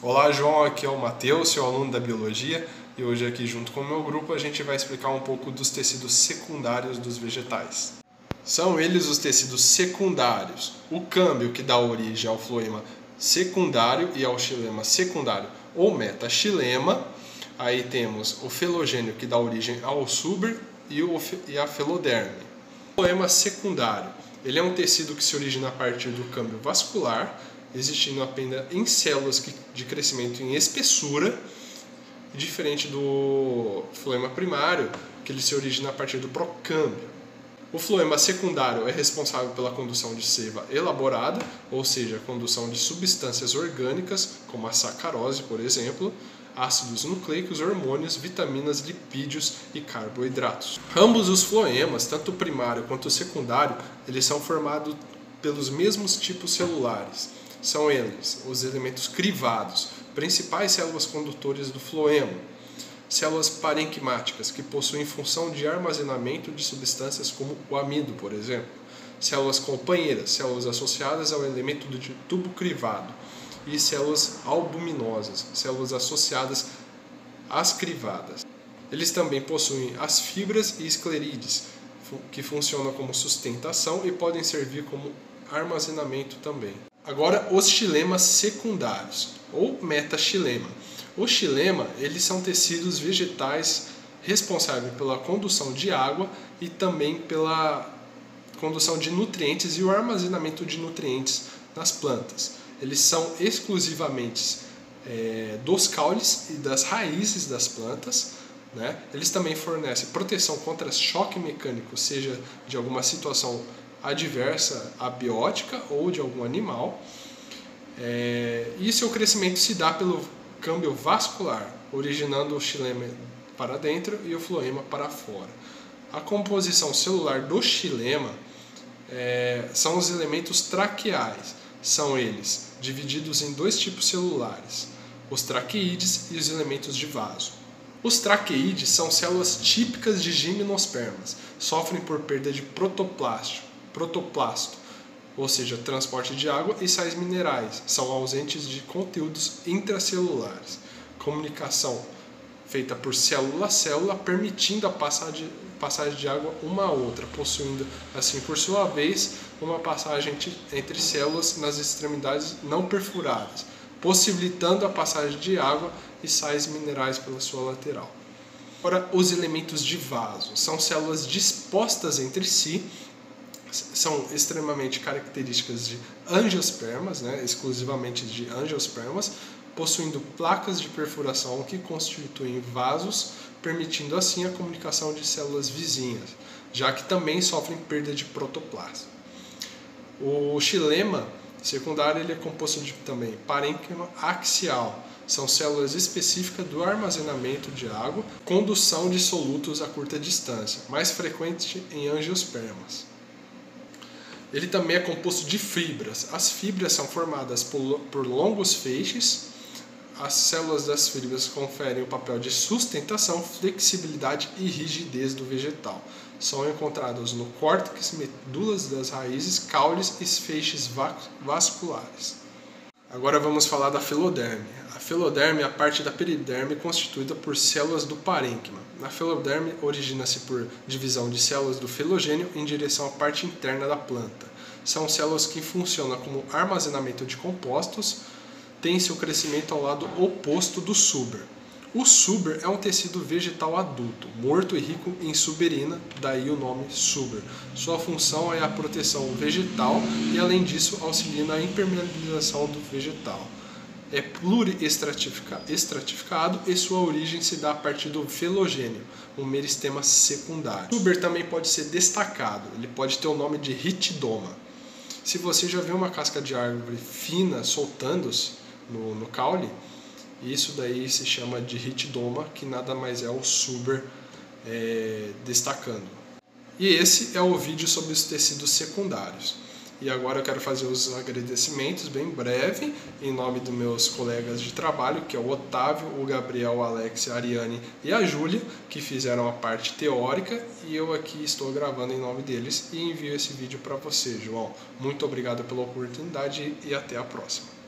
Olá João, aqui é o Matheus, seu aluno da Biologia, e hoje aqui junto com o meu grupo a gente vai explicar um pouco dos tecidos secundários dos vegetais. São eles os tecidos secundários, o câmbio que dá origem ao floema secundário e ao xilema secundário ou metaxilema. Aí temos o felogênio que dá origem ao suber e a feloderme. O floema secundário, ele é um tecido que se origina a partir do câmbio vascular, existindo apenas em células de crescimento em espessura, diferente do floema primário, que ele se origina a partir do procâmbio. O floema secundário é responsável pela condução de seiva elaborada, ou seja, a condução de substâncias orgânicas, como a sacarose, por exemplo, ácidos nucleicos, hormônios, vitaminas, lipídios e carboidratos. Ambos os floemas, tanto o primário quanto o secundário, eles são formados pelos mesmos tipos celulares. São eles os elementos crivados, principais células condutores do floema, células parenquimáticas, que possuem função de armazenamento de substâncias como o amido, por exemplo, células companheiras, células associadas ao elemento do tubo crivado, e células albuminosas, células associadas às crivadas. Eles também possuem as fibras e esclerídeos, que funcionam como sustentação e podem servir como armazenamento também. Agora, os xilemas secundários, ou metaxilema. O xilema, eles são tecidos vegetais responsáveis pela condução de água e também pela condução de nutrientes e o armazenamento de nutrientes nas plantas. Eles são exclusivamente dos caules e das raízes das plantas, né? Eles também fornecem proteção contra choque mecânico, seja de alguma situação adversa abiótica ou de algum animal, e seu crescimento se dá pelo câmbio vascular, originando o xilema para dentro e o floema para fora. A composição celular do xilema são os elementos traqueais, são eles divididos em dois tipos celulares, os traqueídeos e os elementos de vaso. Os traqueídeos são células típicas de gimnospermas, sofrem por perda de protoplasto, ou seja, transporte de água e sais minerais, são ausentes de conteúdos intracelulares. Comunicação feita por célula a célula, permitindo a passagem de água uma a outra, possuindo, assim, por sua vez, uma passagem entre células nas extremidades não perfuradas, possibilitando a passagem de água e sais minerais pela sua lateral. Agora, os elementos de vaso são células dispostas entre si, são extremamente características de angiospermas, exclusivamente de angiospermas, possuindo placas de perfuração que constituem vasos, permitindo assim a comunicação de células vizinhas, já que também sofrem perda de protoplasma. O xilema secundário ele é composto de também parênquima axial, são células específicas do armazenamento de água, condução de solutos a curta distância, mais frequente em angiospermas. Ele também é composto de fibras. As fibras são formadas por longos feixes. As células das fibras conferem o papel de sustentação, flexibilidade e rigidez do vegetal. São encontradas no córtex, medulas das raízes, caules e feixes vasculares. Agora vamos falar da feloderme. A feloderme é a parte da periderme constituída por células do parênquima. A feloderme origina-se por divisão de células do felogênio em direção à parte interna da planta. São células que funcionam como armazenamento de compostos, têm seu crescimento ao lado oposto do suber. O suber é um tecido vegetal adulto, morto e rico em suberina, daí o nome suber. Sua função é a proteção vegetal e, além disso, auxilia na impermeabilização do vegetal. É pluriestratificado e sua origem se dá a partir do felogênio, um meristema secundário. O suber também pode ser destacado, ele pode ter o nome de ritidoma. Se você já viu uma casca de árvore fina soltando-se no caule, isso daí se chama de ritidoma, que nada mais é o suber destacando. E esse é o vídeo sobre os tecidos secundários. E agora eu quero fazer os agradecimentos bem breve, em nome dos meus colegas de trabalho, que é o Otávio, o Gabriel, o Alex, a Ariane e a Júlia, que fizeram a parte teórica, e eu aqui estou gravando em nome deles e envio esse vídeo para você, João. Muito obrigado pela oportunidade e até a próxima.